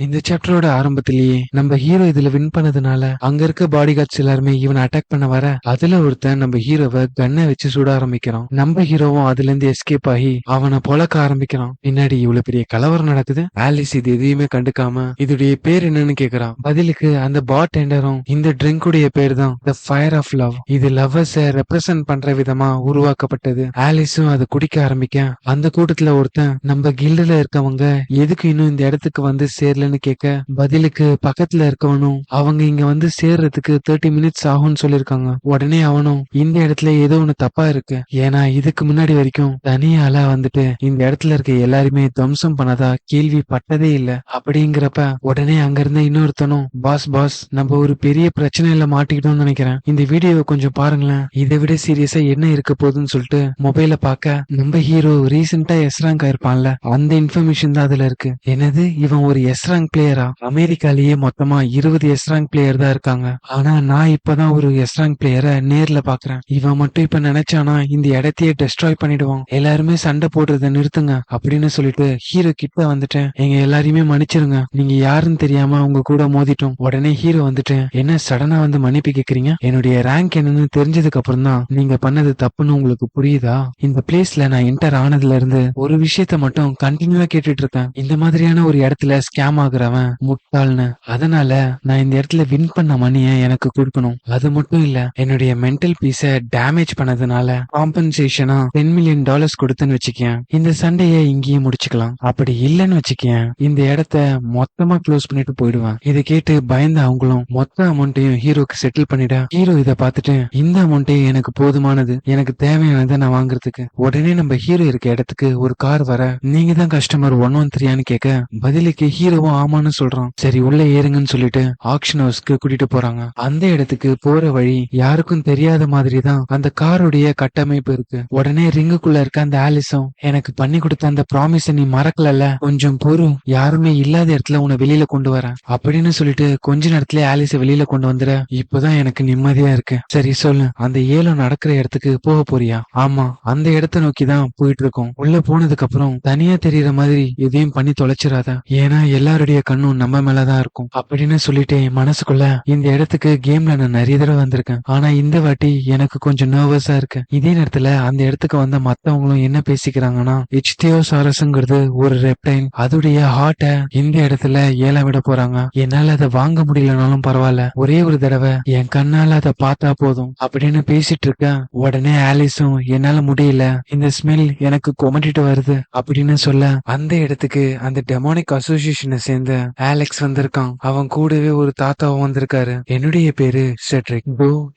இந்த சாப்டரோட ஆரம்பத்திலேயே நம்ம ஹீரோ இதுல வின் பண்ணதுனால அங்க இருக்க பாடி கார்ட்ஸ் எல்லாருமே இவனை அட்டாக் பண்ண வர அதுல ஒருத்தன் நம்ம ஹீரோவை கன்னை வச்சு சுட ஆரம்பிக்கிறான். நம்ம ஹீரோவும் அதுல இருந்து எஸ்கேப் ஆகி அவனை பொழக்க ஆரம்பிக்கிறான். பின்னாடி இவ்வளவு பெரிய கலவரம் நடக்குது. ஆலிஸ் இது எதையுமே கண்டுக்காம இதுடைய பேர் என்னன்னு கேக்குறான். பதிலுக்கு அந்த பார் டெண்டரும் இந்த ட்ரிங்குடைய பேர் தான் த ஃபயர் ஆஃப் லவ். இது லவ்வர்ஸ ரெப்ரசன்ட் பண்ற விதமா உருவாக்கப்பட்டது. ஆலிஸும் அதை குடிக்க ஆரம்பிக்க அந்த கூட்டத்துல ஒருத்தன் நம்ம கில்டுல இருக்கவங்க எதுக்கு இன்னும் இந்த இடத்துக்கு வந்து சேரலன்னு கேட்க பதிலுக்கு பக்கத்துல இருக்கவனும் அவங்க இங்க வந்து சேர்றதுக்கு 30 மினிட்ஸ் ஆகும்னு சொல்லிருக்காங்க. உடனே அவனும் இந்த இடத்துல ஏதோ ஒண்ணு தப்பா இருக்கு, ஏன்னா இதுக்கு முன்னாடி வரைக்கும் தனியால வந்துட்டு இந்த இடத்துல இருக்க எல்லாருமே துவம்சம் பண்ணதா கேள்விப்பட்டதே இல்ல. அப்படிங்கிறப்ப உடனே அங்க இருந்த இன்னொருத்தனும் பாஸ் பாஸ் நம்ம ஒரு பெரிய பிரச்சனையில மாட்டிக்கிட்டோம்னு நினைக்கிறேன், இந்த வீடியோவை கொஞ்சம் பாருங்களேன், இதை விட சீரியஸா என்ன இருக்க போகுதுன்னு சொல்லிட்டு மொபைல பார்க்க நம்ம ஹீரோ ரீசெண்டா எஸ் ரேங்க் ஆயிருப்பான்ல அந்த இன்ஃபர்மேஷன் தான் அதுல இருக்கு. என்னது இவன் ஒரு எஸ் ரேங்க் பிளேயரா? அமெரிக்காலேயே மொத்தமா 20 எஸ் ரேங்க் பிளேயர் தான் இருக்காங்க, ஆனா நான் இப்பதான் ஒரு எஸ் ரேங்க் பிளேயரை நேர்ல பாக்குறேன். இவன் மட்டும் இப்ப நினைச்சானா இந்த இடத்தையே டெஸ்ட்ராய் பண்ணிடுவான். எல்லாருமே சண்டை போடுறத நிறுத்துங்க அப்படின்னு சொல்லிட்டு ஹீரோ கிட்ட வந்துட்டேன், எங்க எல்லாரையுமே மன்னிச்சிருங்க, நீங்க யாருன்னு தெரியாம உங்க கூட மோதிட்டோம். உடனே ஹீரோ வந்துட்டு என்ன சடனா வந்து மன்னிப்பு கேக்குறீங்க, என்னுடைய ரேங்க் என்னன்னு தெரிஞ்சதுக்கு அப்புறம் தான் நீங்க பண்ணது தப்புன்னு உங்களுக்கு புரியுதா? இந்த பிளேஸ்ல நான் என்டர் ஆனதுல இருந்து ஒரு விஷயத்த மட்டும் கண்டினியூவா கேட்டுட்டு இருக்கேன், இந்த மாதிரியான ஒரு இடத்துல ஸ்கேம் ஆகுறவன் முட்டாள்னு. அதனால நான் இந்த இடத்துல வின் பண்ண மணியை எனக்கு கொடுக்கணும். அது மட்டும் இல்ல, என்னுடைய மென்டல் பீஸ டேமேஜ் பண்ணதுனால காம்பன்சேஷனா $10 மில்லியன் கொடுத்துன்னு வச்சுக்கேன். இந்த சண்டையை இங்கேயே முடிச்சுக்கலாம். அப்படி இல்லைன்னு வச்சுக்கேன் இந்த இடத்த மொத்தமா க்ளோஸ் பண்ணிட்டு போயிடுவேன். இதை கேட்டு பயந்த அவங்களும் மொத்த அமௌண்ட்டையும் ஹீரோக்கு செட்டில் பண்ணிட ஹீரோ இதை பார்த்துட்டு இந்த அமௌண்ட்டே எனக்கு போதுமானது, எனக்கு தேவையானதை நான் வாங்குறதுக்கு. உடனே நம்ம ஹீரோ இருக்க இடத்துக்கு ஒரு கார் வர நீங்க தான் கஸ்டமர் 113 கேட்க பதிலுக்கு ஹீரோவும் ஆமான்னு சொல்றான். சரி உள்ள ஏறுங்கன்னு சொல்லிட்டு ஆக்ஷன் ஹவுஸ்க்கு கூட்டிட்டு போறாங்க. அந்த இடத்துக்கு போற வழி யாருக்கும் தெரியாத மாதிரி தான் அந்த காருடைய கட்டமைப்பு இருக்கு. உடனே ரிங்குக்குள்ள இருக்க அந்த ஆலிஸும் எனக்கு பண்ணி கொடுத்த அந்த ப்ராமிஸ நீ மறக்கலல்ல, கொஞ்சம் பொறு, யாருமே இல்லாத இடத்துல உன்னை வெளியில கொண்டு வரேன் அப்படின்னு சொல்லிட்டு கொஞ்ச நேரத்துல ஆலிஸ வெளியில கொண்டு வந்துட இப்பதான் எனக்கு நிம்மதியா இருக்கு. சரி சொல்லு, அந்த ஏலம் நடக்கிற இடத்துக்கு போக போறியா? ஆமா, அந்த இடத்த நோக்கி தான் போயிட்டு இருக்கோம். உள்ள போனதுக்கு அப்புறம் தனியா தெரியற மாதிரி எதையும் பண்ணி தொலைச்சிடாத, ஏன்னா எல்லாருடைய கண்ணும் நம்ம மேலதான் இருக்கும் அப்படின்னு சொல்லிட்டு மனசுக்குள்ள இந்த இடத்துக்கு கேம்ல நான் நிறைய தடவை வந்திருக்கேன், ஆனா இந்த வாட்டி எனக்கு கொஞ்சம் நர்வஸா இருக்கு. இதே நேரத்துல அந்த இடத்துக்கு வந்த மத்தவங்களும் என்ன பேசிக்கிறாங்கன்னா இச்தியோசாரஸ்ங்கிறது ஒரு ரெப்டைல், அதோடைய ஹார்ட்ட இந்த இடத்துல ஏலம் விட போறாங்க. என்னால அதை வாங்க முடியலனாலும் பரவாயில்ல, ஒரே ஒரு தடவை என் கண்ணால அதை பார்த்தா போதும் அப்படின்னு பேசிட்டு இருக்க உடனே ஆலிஸும் என்னால முடியல, இந்த ஸ்மெல் எனக்கு கொமட்டிட்டு வருது அப்படின்னு சொல்ல அந்த இடத்துக்கு அந்த டெமானிக் அசோசியேஷனை சேர்ந்த ஆலெக்ஸ் வந்திருக்கான். அவன் கூடவே ஒரு தாத்தாவும் வந்திருக்காரு. என்னுடைய பேரு செட்ரிக்.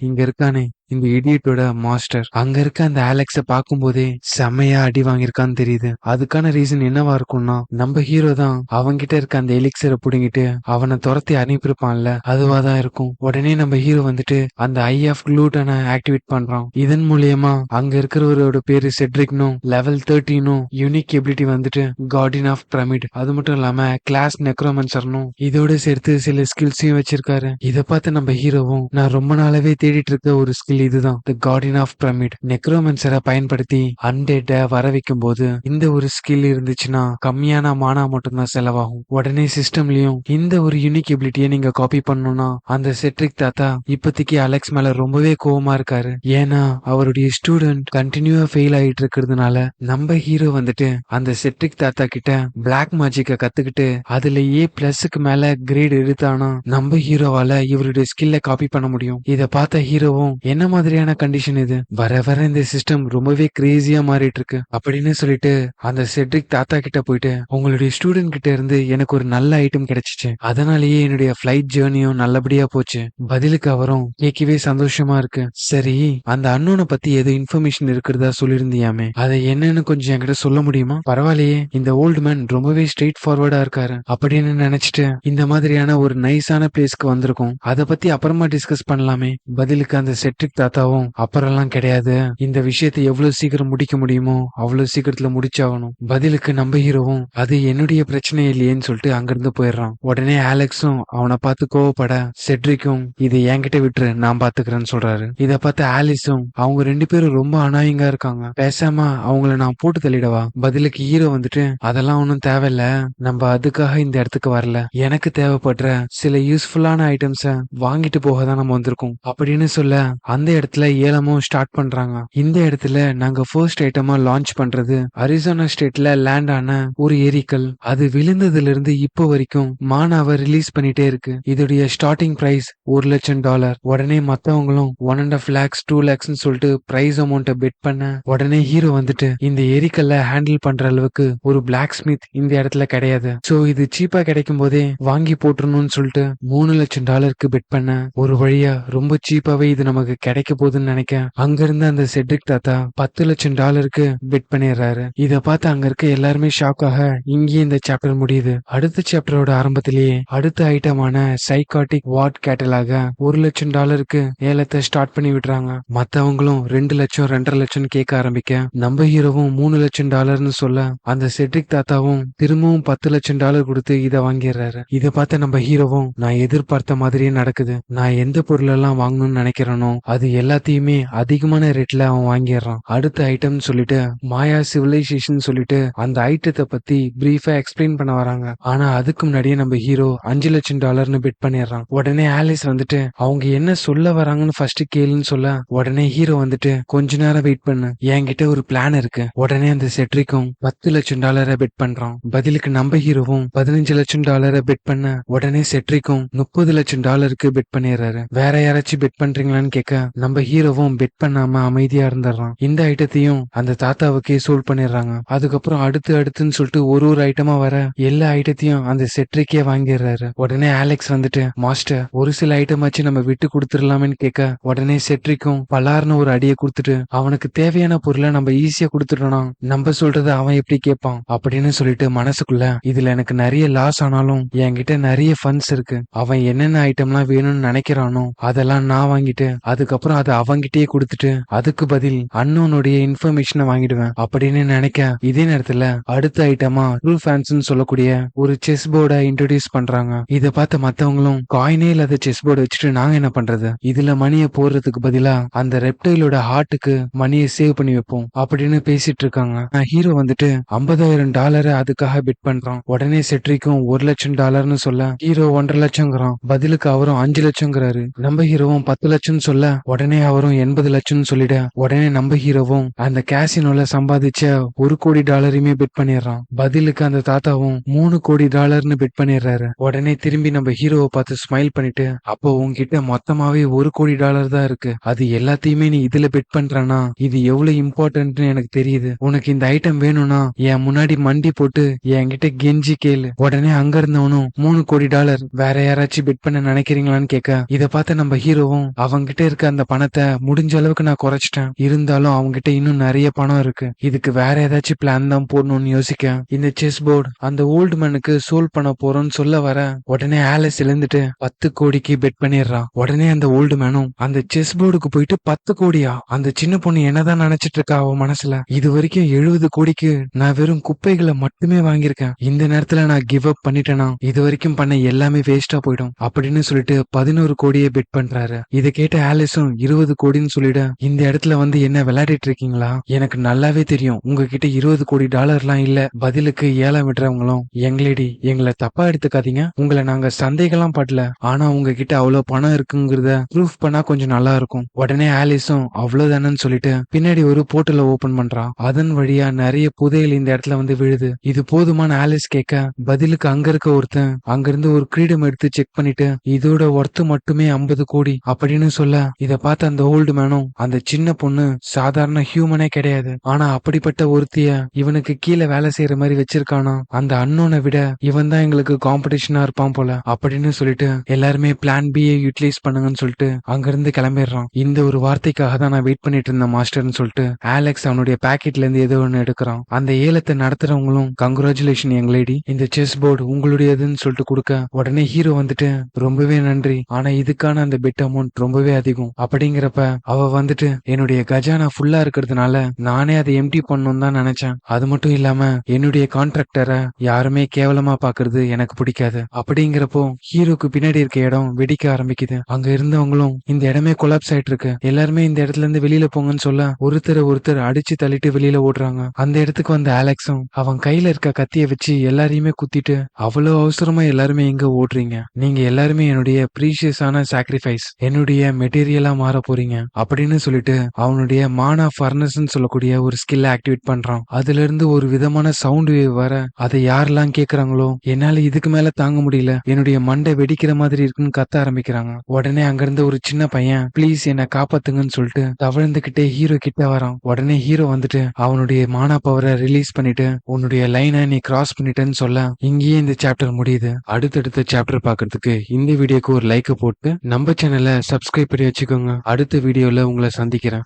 இங்க இருக்கானே இந்த இடியட்டோட மாஸ்டர். அங்க இருக்க அந்த ஆலெக்ஸ பாக்கும்போதே செம்மையா அடி வாங்கியிருக்கான்னு தெரியுது. அதுக்கான ரீசன் என்னவா இருக்கும்னா நம்ம ஹீரோ தான் அவன்கிட்ட இருக்க அந்த எலிக்சரை புடுங்கிட்டு அவனை துரத்தி அனுப்பியிருப்பான்ல, அதுவாதான் இருக்கும். உடனே நம்ம ஹீரோ வந்துட்டு அந்த ஐ ஆஃப் குளூட்டனை ஆக்டிவேட் பண்றான். இதன் மூலியமா அங்க இருக்கிறவரோட பேரு செட்ரிக்னும் லெவல் 13 யூனிக் எபிலிட்டி வந்துட்டு கார்டியன் ஆஃப் பிரமிட், அது மட்டும் இல்லாம கிளாஸ் நெக்ரோமன்சர்னும் இதோட சேர்த்து சில ஸ்கில்ஸையும் வச்சிருக்காரு. இதை பார்த்து நம்ம ஹீரோவும் நான் ரொம்ப நாளாவே தேடிட்டு இருக்க ஒரு ஸ்கில் இதுதான், தி கார்டியன் ஆஃப் பிரமிட். நெக்ரோமன்சரை பயன்படுத்தி அன்டெட்ட வர வைக்கும் போது இந்த ஒரு ஸ்கில் இருந்துச்சுன்னா கம்மியான மானா மட்டும்தான் செலவாகும். உடனே சிஸ்டம்லயும் இந்த ஒரு யூனிக் எபிலிட்டியை நீங்க காப்பி பண்ணணும்னா அந்த செட்ரிக் தாத்தா இப்போதைக்கு அலெக்ஸ் மேல ரொம்பவே கோவமா இருக்காரு. ஏன்னா அவருடைய ஸ்டூடெண்ட் கண்டினியூவா ஃபெயில் ஆயிட்டு இருக்கிறதுனால நம்ம ஹீரோ வந்துட்டு அந்த செட்ரிக் தாத்தா கிட்ட பிளாக் மேஜிக்க கத்துக்கிட்டு அதுல A+க்கு மேல கிரேட் எடுத்தானா நம்ம ஹீரோவால இவருடைய ஸ்கில்ல காப்பி பண்ண முடியும். இத பார்த்த ஹீரோவும் என்ன மாதிரியான கண்டிஷன் இது, வர வர இந்த சிஸ்டம் ரொம்பவே கிரேசியா மாறிட்டு இருக்கு அப்படின்னு சொல்லிட்டு அந்த செட்ரிக் தாத்தா கிட்ட போயிட்டு உங்களுடைய ஸ்டூடெண்ட் கிட்ட இருந்து எனக்கு ஒரு நல்ல ஐட்டம் கிடைச்சிச்சு, அதனாலேயே என்னுடைய ஃபிளைட் ஜேர்னியும் நல்லபடியா போச்சு. பதிலுக்கு அவரும் கேட்கவே சந்தோஷமா இருக்கு. சரி, அந்த அண்ணனை பத்தி ஏதோ இன்ஃபர்மேஷன் இருக்கிறதா சொல்லியிருந்தியாமே, அதை என்னன்னு கொஞ்சம் என்கிட்ட சொல்ல முடியுமா? பரவாயில்லையே, இந்த ஓல்டு மேன் ரொம்பவே ஸ்ட்ரெயிட் ஃபார்வர்டா இருக்காரு அப்படின்னு நினைச்சிட்டு இந்த மாதிரியான ஒரு நைஸான பிளேஸ்க்கு வந்திருக்கோம், அதை பத்தி அப்புறமா டிஸ்கஸ் பண்ணலாமே. பதிலுக்கு அந்த செட்ரிக் செட்ரிக் தாத்தாவும் அப்புறம்லாம் கிடையாது, இந்த விஷயத்தை எவ்வளவு சீக்கிரம் முடிக்க முடியுமோ அவ்வளவு சீக்கிரத்துல முடிச்சாகணும். பதிலுக்கு நம்ம ஹீரோவும் அது என்னுடைய பிரச்சனை இல்லையேன்னு சொல்லிட்டு அங்கிருந்து போயிடுறான். உடனே ஆலெக்ஸும் அவனை பார்த்து கோவப்பட செட்ரிக்கும் இதை என்கிட்ட விட்டுரு நான் பாத்துக்கிறேன்னு சொல்றாரு. இத பார்த்து ஆலிஸும் அவங்க 2 பேரும் ரொம்ப அநாயங்கா இருக்காங்க, பேசாம அவங்கள நான் போட்டு தள்ளிடவா? பதிலுக்கு ஹீரோ வந்துட்டு அதெல்லாம் ஒன்னும் தேவையில்ல, நம்ம அதுக்காக இந்த இடத்துக்கு வரல, எனக்கு தேவைப்படுற சில யூஸ்ஃபுல்லான ஐட்டம்ஸ வாங்கிட்டு போக தான் நம்ம வந்திருக்கோம் அப்படின்னு சொல்ல அந்த இடத்துல ஏலமும் ஸ்டார்ட் பண்றாங்க. இந்த இடத்துல நாங்க ஃபர்ஸ்ட் ஐட்டமா லான்ச் பண்றது அரிசோனா ஸ்டேட்ல லேண்ட் ஆன ஒரு எரிக்கல். அது விழுந்ததுல இருந்து இப்போ வரைக்கும் மானாவை ரிலீஸ் பண்ணிட்டே இருக்கு. இதோடைய ஸ்டார்டிங் பிரைஸ் $1,00,000. உடனே மத்தவங்களும் 1.5 lakhs 2 lakhs சொல்லிட்டு பிரைஸ் அமௌண்ட்டை பெட் பண்ண உடனே ஹீரோ வந்துட்டு இந்த எரிக்கல்ல ஹேண்டில் பண்ற அளவுக்கு ஒரு பிளாக் ஸ்மித் இந்த இடத்துல கிடையாது, சோ இது சீப்பா கிடைக்கும் போதே வாங்கி போட்டுறணும்னு சொல்லிட்டு $3,00,000 பெட் பண்ண ஒரு வழியா ரொம்ப சீப்பாவே இது நமக்கு கிடைக்க போகுதுன்னு நினைக்க அங்க இருந்து அந்த செட்ரிக் தாத்தா $10,00,000 பெட் பண்ணிடுறாரு. இத பார்த்து அங்க இருக்க எல்லாருமே ஷாக் ஆக இங்கே இந்த சாப்டர் முடியுது. அடுத்த சாப்டரோட ஆரம்பத்திலேயே அடுத்த ஐட்டமான சைக்காட்டிக் வார்ட் கேட்டலாக $1,00,000 ஏலத்தை ஸ்டார்ட் பண்ணி விடுறாங்க. மத்தவங்களும் 2 லட்சம் 2.5 லட்சம் கேட்க ஆரம்பிக்க நம்ம ஹீரோவும் $3,00,000 சொல்ல அந்த செட்ரிக் தாத்தாவும் திரும்பவும் $10,00,000 கொடுத்து இதை வாங்கிடுறாரு. இதை பார்த்த நம்ம ஹீரோவும் நான் எதிர்பார்த்த மாதிரியே நடக்குது, நான் எந்த பொருள் எல்லாம் வாங்கணும்னு நினைக்கிறேனோ அது எல்லாத்தையுமே அதிகமான ரேட்ல அவன் வாங்கிடுறான். அடுத்த ஐட்டம் சொல்லிட்டு மாயா சிவிலைசேஷன் சொல்லிட்டு அந்த ஐட்டத்தை பத்தி பிரீஃபா எக்ஸ்பிளைன் பண்ண வராங்க. ஆனா அதுக்கு முன்னாடியே நம்ம ஹீரோ $5,00,000 பெட் பண்ணிடுறான். உடனே ஆலிஸ் வந்துட்டு அவங்க என்ன சொல்ல வராங்கன்னு ஃபர்ஸ்ட் கேளுன்னு சொல்ல உடனே ஹீரோ வந்துட்டு கொஞ்ச நேரம் வெயிட் பண்ணு, என்கிட்ட ஒரு பிளான் இருக்கு. உடனே அந்த செட்ரிக்கும் $10,00,000 பெட் பண்றான். பதிலுக்கு நம்ம ஹீரோவும் $15,00,000 பெட் பண்ண உடனே செட்ரிக்கும் $30,00,000 பெட் பண்ணிடுறாரு. வேற யாராச்சும் பெட் பண்றீங்களான்னு கேட்க நம்ம ஹீரோவும் பெட் பண்ணாம அமைதியா இருந்துடுறான். இந்த ஐட்டத்தையும் அந்த தாத்தாவுக்கே சோல்வ் பண்ணிடுறாங்க. அதுக்கப்புறம் அடுத்துன்னு சொல்லிட்டு ஒரு ஐட்டமா வர எல்லா ஐட்டத்தையும் அந்த செட்ரிக்கே வாங்கிடுறாரு. உடனே ஆலெக்ஸ் வந்துட்டு மாஸ்டர் ஒரு சில ஐட்டமாச்சு நம்ம விட்டு கொடுத்துடலாமேன்னு கேட்க உடனே செட்ரிக்கும் பலார்னு ஒரு அடியை கொடுத்துட்டு அவனுக்கு தேவையான பொருளை நம்ம ஈஸியா கொடுத்துட்டோம்னா நம்ம சொல்றத அவன் எப்படி கேட்பான் அப்படின்னு சொல்லிட்டு மனசுக்குள்ள இதுல எனக்கு நிறைய லாஸ் ஆனாலும் என்கிட்ட நிறைய ஃபண்ட்ஸ் இருக்கு, அவன் என்னென்ன ஐட்டம்லாம் வேணும்னு நினைக்கிறானோ அதெல்லாம் நான் வாங்கிட்டு அதுக்கப்புறம் அதை அவங்கிட்டயே கொடுத்துட்டு அதுக்கு பதில் அன்னோனுடைய இன்ஃபர்மேஷனை வாங்கிடுவேன் அப்படின்னு நினைக்க இதே நேரத்துல அடுத்த ஐட்டமா ட்ரூ ஃபேன்ஸ் சொல்லக்கூடிய ஒரு செஸ் போர்டை இன்ட்ரோடியூஸ் பண்றாங்க. இதை பார்த்த மத்தவங்களும் காயினே இல்லாத செஸ் போர்டு வச்சுட்டு நாங்க என்ன பண்றது, இதுல மணியை போடுறதுக்கு பதிலா அந்த ரெப்டைலோட ஹார்ட்டுக்கு மணியை சேவ் பண்ணி வைப்போம் அப்படின்னு பேசிட்டு இருக்காங்க. ஹீரோ வந்துட்டு $50,000 அதுக்காக பெட் பண்றான். உடனே செட்ரிக்கும் $1,00,000 சொல்ல ஹீரோ 1.5 லட்சங்கிறான். பதிலுக்கு அவரும் 5 லட்சங்கிறாரு. நம்ம ஹீரோவும் 10 லட்சம் சொல்ல உடனே அவரும் 80 லட்சம் சொல்லிட உடனே நம்ம ஹீரோவும் அந்த கேசினோல சம்பாதிச்ச $1 கோடி பெட் பண்ணிடுறான். பதிலுக்கு அந்த தாத்தாவும் $3 கோடி பெட் பண்ணிடுறாரு. உடனே திரும்பி நம்ம ஹீரோவை பார்த்து ஸ்மைல் பண்ணிட்டு அப்போ உன்கிட்ட மொத்தமாவே $1 கோடி தான் இருக்கு, அது எல்லாத்தையுமே நீ இதுல பெட் பண்றனா இது எவ்வளவு இம்பார்ட்டன்ட்னு எனக்கு தெரியுது, உனக்கு இந்த ஐட்டம் வேணும்னா என் முன்னாடி மண்டி போட்டு என்கிட்ட கெஞ்சி கேளு. உடனே அங்க இருந்தவனும் $3 கோடி வேற யாராச்சும் பெட் பண்ண நினைக்கிறீங்களான்னு கேட்க இத பார்த்த நம்ம ஹீரோவும் அவங்கிட்ட இருக்க அந்த பணத்தை முடிஞ்ச அளவுக்கு நான் குறைச்சிட்டேன், இருந்தாலும் அவங்கிட்ட இன்னும் நிறைய பணம் இருக்கு, இதுக்கு வேற ஏதாச்சும் பிளான் தான் போடணும்னு யோசிக்க இந்த செஸ் போர்டு அந்த ஓல்டு மேனுக்கு சோல்வ் பண்ண போறோம்னு சொல்ல வர உடனே ஆலிஸ் எழுந்துட்டு 10 கோடிக்கு பெட் பண்ணிடுறான். உடனே அந்த ஓல்டு மேனும் அந்த செஸ் போர்டுக்கு போயிட்டு 10 கோடியா, அந்த சின்ன பொண்ணு என்னதான் நினைச்சிட்டு இருக்கா அவ மனசுல, இது வரைக்கும் 70 கோடிக்கு நான் வெறும் குப்பைகளை மட்டுமே வாங்கியிருக்கேன், இந்த நேரத்துல நான் கிவ் அப் பண்ணிட்டேனா இது வரைக்கும் பண்ண எல்லாமே வேஸ்டா போயிடும் அப்படின்னு சொல்லிட்டு 11 கோடியை பெட் பண்றாரு. இதை கேட்ட ஆலிஸும் 20 கோடின்னு சொல்லிட இந்த இடத்துல வந்து என்ன விளையாடிட்டு இருக்கீங்களா, எனக்கு நல்லாவே தெரியும் உங்ககிட்ட $20 கோடி இல்ல. பதிலுக்கு ஏலம் விடுறவங்களும் எங்களேடி எங்களை தப்பா எடுத்துக்காதீங்க, உங்களை நாங்க சந்தேகம்லாம் படல, ஆனா உங்ககிட்ட அவ்வளவு பணம் இருக்குங்கிறத ப்ரூஃப் பண்ணா கொஞ்சம் நல்லா இருக்கும். உடனே ஆலிஸும் அவ்வளவுதானு சொல்லிட்டு பின்னாடி ஒரு போர்ட்டலை ஓபன் பண்றான். அதன் வழியா நிறைய புதையல் இந்த இடத்துல வந்து விழுது. இது போதுமான ஆலிஸ் கேட்க பதிலுக்கு அங்க இருக்க ஒருத்தன் அங்கிருந்து ஒரு கிரீடம் எடுத்து செக் பண்ணிட்டு இதோட ஒர்த்து மட்டுமே 50 கோடி அப்படின்னு சொல்ல இத பார்த்த அந்த ஓல்டு மேனும் அந்த சின்ன பொண்ணு சாதாரண ஹியூமனே கிடையாது, ஆனா அப்படிப்பட்ட ஒருத்திய இவனுக்கு கீழே வேலை செய்யற மாதிரி வச்சிருக்கானா, அந்த அன்னோனை விட இவன் தான் எங்களுக்கு காம்படிஷனா இருப்பான் போல அப்படின்னு சொல்லிட்டு எல்லாருமே பிளான் பி யூட்டிலைஸ் பண்ணுங்கன்னு சொல்லிட்டு அங்கிருந்து கிளம்பிடுறான். இந்த ஒரு வார்த்தைக்காக தான் நான் வெயிட் பண்ணிட்டு இருந்தேன் மாஸ்டர்னு சொல்லிட்டு ஆலெக்ஸ் அவனுடைய பாக்கெட்ல இருந்து ஏதோ ஒண்ணு எடுக்கிறான். அந்த ஏலத்தை நடத்துறவங்களும் கங்க்ராச்சுலேஷன் யங் லேடி, இந்த செஸ் போர்டு உங்களுடையதுன்னு சொல்லிட்டு கொடுக்க உடனே ஹீரோ வந்துட்டு ரொம்பவே நன்றி, ஆனா இதுக்கான அந்த பெட் அமௌண்ட் ரொம்பவே அதிகம் அப்படிங்கிறப்ப அவ வந்துட்டு என்னுடைய கஜானா ஃபுல்லா இருக்கிறதுனால நானே அதை எம்டி பண்ணணும் தான் நினைச்சேன். அது மட்டும் இல்லாம என்னுடைய கான்ட்ராக்டரை யாருமே கேவலமா பாக்குறது எனக்கு பிடிக்காது. அப்படிங்கிறப்போ ஹீரோக்கு பின்னாடி இருக்க இடம் வெடிக்க ஆரம்பிக்குது. அங்க இருந்தவங்களும் இந்த இடமே கொலாப்ஸ் ஆயிட்டு இருக்கு, எல்லாருமே இந்த இடத்துல இருந்து வெளியில போங்கன்னு சொல்ல ஒருத்தர் அடிச்சு தள்ளிட்டு வெளியில ஓடுறாங்க. அந்த இடத்துக்கு வந்த அலெக்ஸும் அவன் கையில இருக்க கத்திய வச்சு எல்லாரையுமே குத்திட்டு, அவ்வளவு அவசரமா எல்லாருமே எங்க ஓடுறீங்க, நீங்க எல்லாருமே என்னுடைய ப்ரீஷியஸான சாக்ரிஃபைஸ், என்னுடைய மெட்டீரியலா மாற போறீங்க அப்படின்னு சொல்லிட்டு அவனுடைய மானா ஃபர்னஸ்ன்னு சொல்லக்கூடிய ஒரு ஸ்கில்ல ஆக்டிவேட் பண்றான். அதுல இருந்து ஒரு விதமான சவுண்ட் வேவ் வர அதை யாரெல்லாம் கேக்குறாங்களோ என்னால இதுக்கு மேல தாங்க முடியல, என்னுடைய மண்டை வெடிக்கிற மாதிரி இருக்குன்னு கத்த ஆரம்பிக்கிறாங்க. உடனே அங்கிருந்து ஒரு சின்ன பையன் ப்ளீஸ் என்ன காப்பாத்துங்கன்னு சொல்லிட்டு தவழ்ந்துகிட்டே ஹீரோ கிட்ட வரான். உடனே ஹீரோ வந்துட்டு அவனுடைய மானா பவரை ரிலீஸ் பண்ணிட்டு உன்னுடைய லைனை நீ கிராஸ் பண்ணிட்டேன்னு சொல்ல இங்கேயே இந்த சாப்டர் முடியுது. அடுத்தடுத்த சாப்டர் பாக்குறதுக்கு இந்த வீடியோக்கு ஒரு லைக் போட்டு நம்ம சேனலை சப்ஸ்கிரைப் பண்ணி வச்சுக்கோங்க. அடுத்த வீடியோல உங்களை சந்திக்கிறேன்.